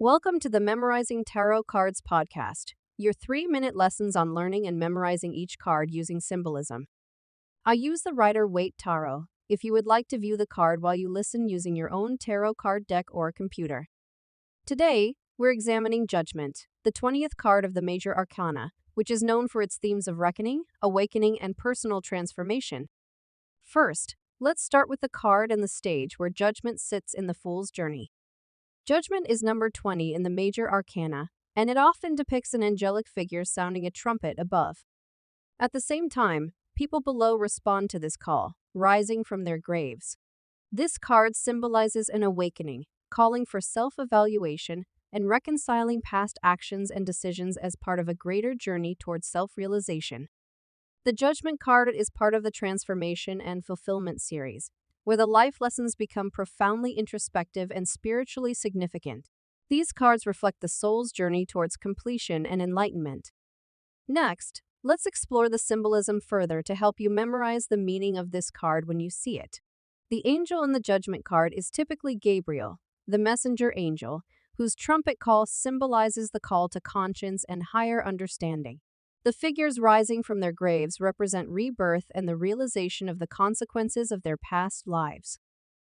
Welcome to the Memorizing Tarot Cards podcast, your 3-minute lessons on learning and memorizing each card using symbolism. I use the Rider Waite Tarot if you would like to view the card while you listen using your own tarot card deck or computer. Today, we're examining Judgment, the 20th card of the major arcana, which is known for its themes of reckoning, awakening, and personal transformation. First, let's start with the card and the stage where Judgment sits in the Fool's journey. Judgment is number 20 in the major arcana, and it often depicts an angelic figure sounding a trumpet above. At the same time, people below respond to this call, rising from their graves. This card symbolizes an awakening, calling for self-evaluation and reconciling past actions and decisions as part of a greater journey towards self-realization. The Judgment card is part of the Transformation and Fulfillment series, where the life lessons become profoundly introspective and spiritually significant. These cards reflect the soul's journey towards completion and enlightenment. Next, let's explore the symbolism further to help you memorize the meaning of this card when you see it. The angel in the Judgment card is typically Gabriel, the messenger angel, whose trumpet call symbolizes the call to conscience and higher understanding. The figures rising from their graves represent rebirth and the realization of the consequences of their past lives.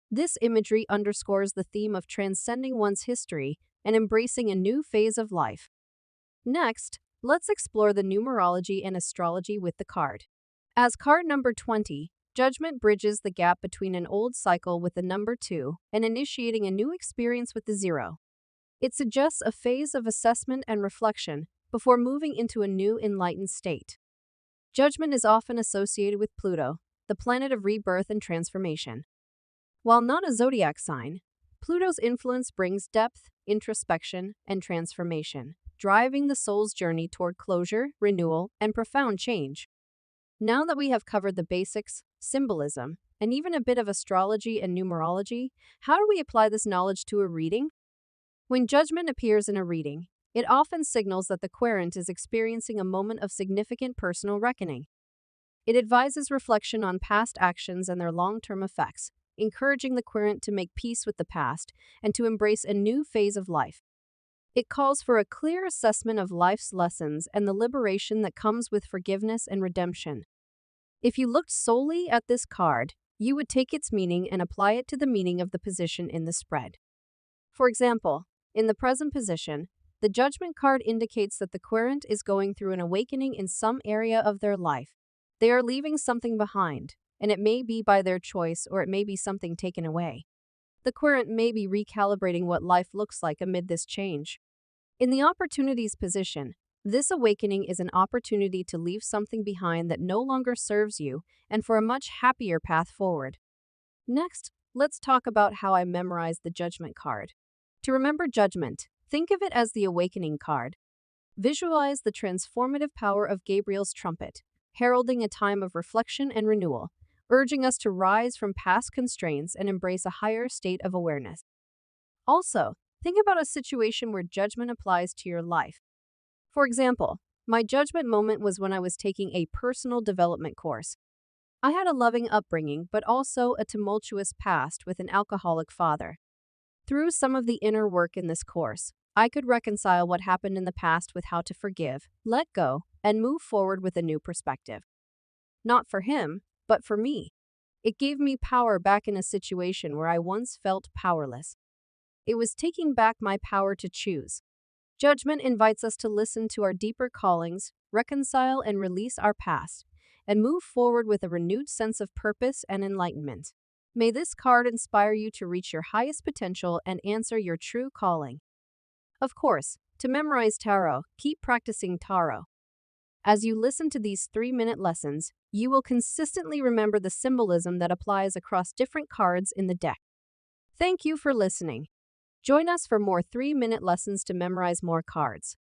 This imagery underscores the theme of transcending one's history and embracing a new phase of life. Next, let's explore the numerology and astrology with the card. As card number 20, Judgment bridges the gap between an old cycle with the number 2 and initiating a new experience with the 0. It suggests a phase of assessment and reflection before moving into a new enlightened state. Judgment is often associated with Pluto, the planet of rebirth and transformation. While not a zodiac sign, Pluto's influence brings depth, introspection, and transformation, driving the soul's journey toward closure, renewal, and profound change. Now that we have covered the basics, symbolism, and even a bit of astrology and numerology, how do we apply this knowledge to a reading? When Judgment appears in a reading, it often signals that the querent is experiencing a moment of significant personal reckoning. It advises reflection on past actions and their long-term effects, encouraging the querent to make peace with the past and to embrace a new phase of life. It calls for a clear assessment of life's lessons and the liberation that comes with forgiveness and redemption. If you looked solely at this card, you would take its meaning and apply it to the meaning of the position in the spread. For example, in the present position, the Judgment card indicates that the querent is going through an awakening in some area of their life. They are leaving something behind, and it may be by their choice or it may be something taken away. The querent may be recalibrating what life looks like amid this change. In the opportunities position, this awakening is an opportunity to leave something behind that no longer serves you and for a much happier path forward. Next, let's talk about how I memorized the Judgment card. To remember Judgment, think of it as the awakening card. Visualize the transformative power of Gabriel's trumpet, heralding a time of reflection and renewal, urging us to rise from past constraints and embrace a higher state of awareness. Also, think about a situation where Judgment applies to your life. For example, my Judgment moment was when I was taking a personal development course. I had a loving upbringing, but also a tumultuous past with an alcoholic father. Through some of the inner work in this course, I could reconcile what happened in the past with how to forgive, let go, and move forward with a new perspective. Not for him, but for me. It gave me power back in a situation where I once felt powerless. It was taking back my power to choose. Judgment invites us to listen to our deeper callings, reconcile and release our past, and move forward with a renewed sense of purpose and enlightenment. May this card inspire you to reach your highest potential and answer your true calling. Of course, to memorize tarot, keep practicing tarot. As you listen to these 3-minute lessons, you will consistently remember the symbolism that applies across different cards in the deck. Thank you for listening. Join us for more 3-minute lessons to memorize more cards.